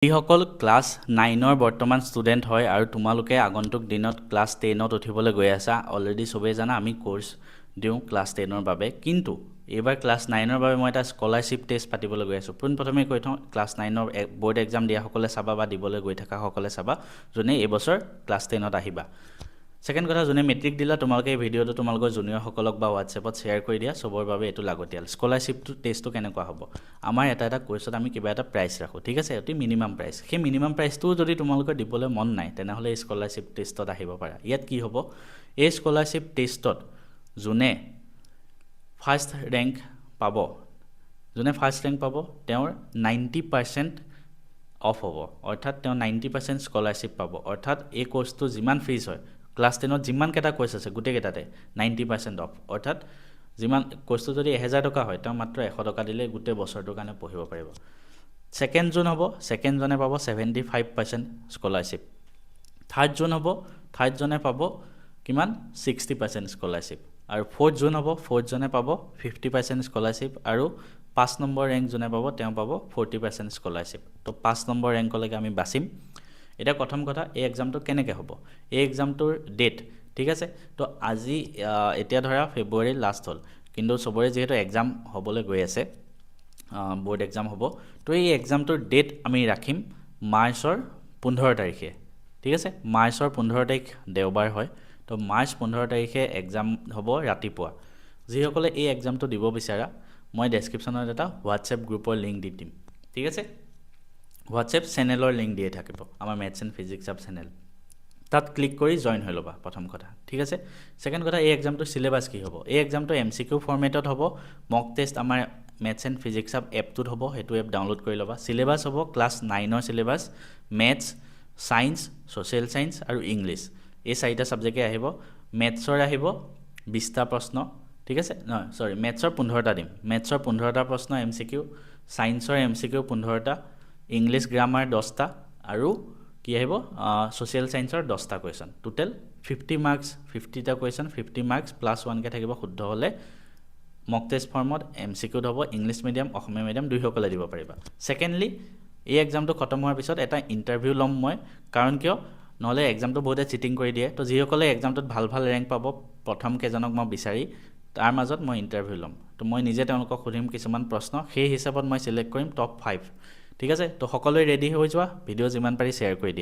যিসকল ক্লাছ 9ৰ বৰ্তমান ষ্টুডেণ্ট হয় আৰু তোমালোকে আগন্তুক দিনত ক্লাছ 10ত উঠিবলৈ গৈ আছা অলৰেডি সবেই জানা আমি কোৰ্স দিওঁ ক্লাছ 10ৰ বাবে কিন্তু এইবাৰ ক্লাছ 9ৰ বাবে মই এটা স্কলাৰশ্বিপ টেষ্ট পাতিবলৈ গৈ আছোঁ পোনপ্ৰথমে কৈ থওঁ ক্লাছ 9ৰ বোৰ্ড এক্সাম দিয়া সকলে চাবা বা দিবলৈ গৈ থকা সকলে চাবা যোনে এই বছৰ ক্লাছ 10ত আহিবা সেকেন্ড কথা যোনে মেট্ৰিক দিলা তোমালোকে এই ভিডিওটো তোমালোকৰ জুনিয়ৰ সকলক বা হোৱাটছএপত শ্বেয়াৰ কৰি দিয়া সবৰ বাবে এটো লাগতিয়াল স্কলাৰশ্বিপটো টেষ্টটো কেনেকুৱা হ'ব আমাৰ এটা কোৰ্সত আমি কিবা এটা প্ৰাইস ৰাখো ঠিক আছে অতি মিনিমাম প্ৰাইস সেই মিনিমাম প্ৰাইসটো যদি তোমালোকৰ দিবলৈ মন নাই তেনেহলে এই স্কলাৰশ্বিপ টেষ্টত আহিব পাৰা ইয়াত কি হ'ব এই স্কলাৰশ্বিপ টেষ্টত যোনে ফাৰ্ষ্ট ৰেংক পাব যোনে ফাৰ্ষ্ট ৰেংক পাব তেওঁৰ 90% অফ হ'ব অৰ্থাৎ তেওঁ 90% স্কলাৰশ্বিপ পাব অৰ্থাৎ এই কোৰ্সটো যিমান ফিজ হয় ক্লাছ 10ত যিমান কেটা কোৰ্স আছে গুটে কেটাতে 90% অফ অৰ্থাৎ যিমান কোৰ্সটো যদি 1000 টকা হয় তেওঁ মাত্ৰ 100 টকা দিলে গুটে বছৰটোৰ কাৰণে পঢ়িব পাৰিব সেকেন্ড জোন হ'ব সেকেন্ড জনে পাব 75% স্কলাৰশ্বিপ থাৰ্ড জোন হ'ব থাৰ্ড জনে পাব কিমান 60% স্কলাৰশ্বিপ আৰু ফোৰ্থ জোন হ'ব ফোৰ্থ জনে পাব 50% স্কলাৰশ্বিপ আৰু 5 নম্বৰ ৰেংক জনে পাব তেওঁ পাব 40% স্কলাৰশ্বিপ তো 5 নম্বৰ ৰেংকলৈকে আমি বাছিম এটা প্ৰথম কথা এই এক্সামটো কেনেকৈ হ'ব এই এক্সামটোৰ ডেট ঠিক আছে তো আজি এতিয়া ধৰা ফেব্ৰুৱাৰী লাষ্ট হল কিন্তু সবৰে যেহেতু এক্সাম হ'বলৈ গৈ আছে বোৰ্ড এক্সাম হ'ব তো এই এক্সামটোৰ ডেট আমি ৰাখিম মাৰ্চৰ 15 তাৰিখে ঠিক আছে মাৰ্চৰ 15 তাৰিখ দেওবাৰ হয় তো মাৰ্চ 15 তাৰিখে এক্সাম হ'ব ৰাতিপুৱা যিসকলে এই এক্সামটো দিব বিচাৰা মই ডেসক্ৰিপচনত এটা হোৱাটছএপ গ্ৰুপৰ লিংক দি দিম ঠিক আছে হোৱাটছএপ চেনেলৰ লিংক দিয়ে থাকিব আমাৰ maths and physics up channel তাত ক্লিক কৰি জয়েন হৈ ল'বা প্ৰথম কথা ঠিক আছে সেকেন্ড কথা এই এক্সামটো সিলেবাস কি হ'ব এই এক্সামটো এমসিকিউ ফৰমেটত হ'ব মক টেষ্ট আমাৰ মেথছ এণ্ড ফিজিক্স আপ এপটোত হ'ব হেতু এপ ডাউনলোড কৰি ল'বা সিলেবাস হ'ব ক্লাছ 9ৰ syllabus maths science social science আৰু ইংলিশ এই চাৰিটা সাবজেক্টে আহিব মেথছৰ আহিব 20টা প্ৰশ্ন ঠিক আছে নহয় সৰি মেথছৰ 15টা দিম মেথছৰ 15টা প্ৰশ্ন এমসিকিউ সায়েন্সৰ এমসিকিউ 15টা ইংলিশ গ্ৰামাৰ 10টা আৰু কি আহিব সোশ্যাল সায়েন্সৰ 10টা কোৱেশ্চন টোটাল 50 মাৰ্কস 50টা কোৱেশ্চন 50 মাৰ্কস +1 কে থাকিব শুদ্ধ হলে মক টেষ্ট ফৰ্মত এমসিকিউ হ'ব ইংলিশ মিডিয়াম অসমীয়া মিডিয়াম দুইসকলে দিব পাৰিবা সেকেন্ডলি এই এক্সামটো খতম হোৱাৰ পিছত এটা ইন্টাৰভিউ লম মই কাৰণ কিয় নহলে এক্সামটো বহুতে চিটিং কৰি দিয়ে তো যিসকলে এক্সামটোত ভাল ৰেংক পাব প্ৰথম কেজনক মই বিচাৰি তাৰ মাজত মই ইন্টাৰভিউ লম তো মই নিজে তেওঁলোকক সুধিম কিছুমান প্ৰশ্ন সেই হিচাপত মই সিলেক্ট কৰিম টপ 5 ঠিক আছে তো সকলোৱে ৰেডি হৈ যোৱা ভিডিও যিমান পাৰি শ্বেয়াৰ কৰি দিয়া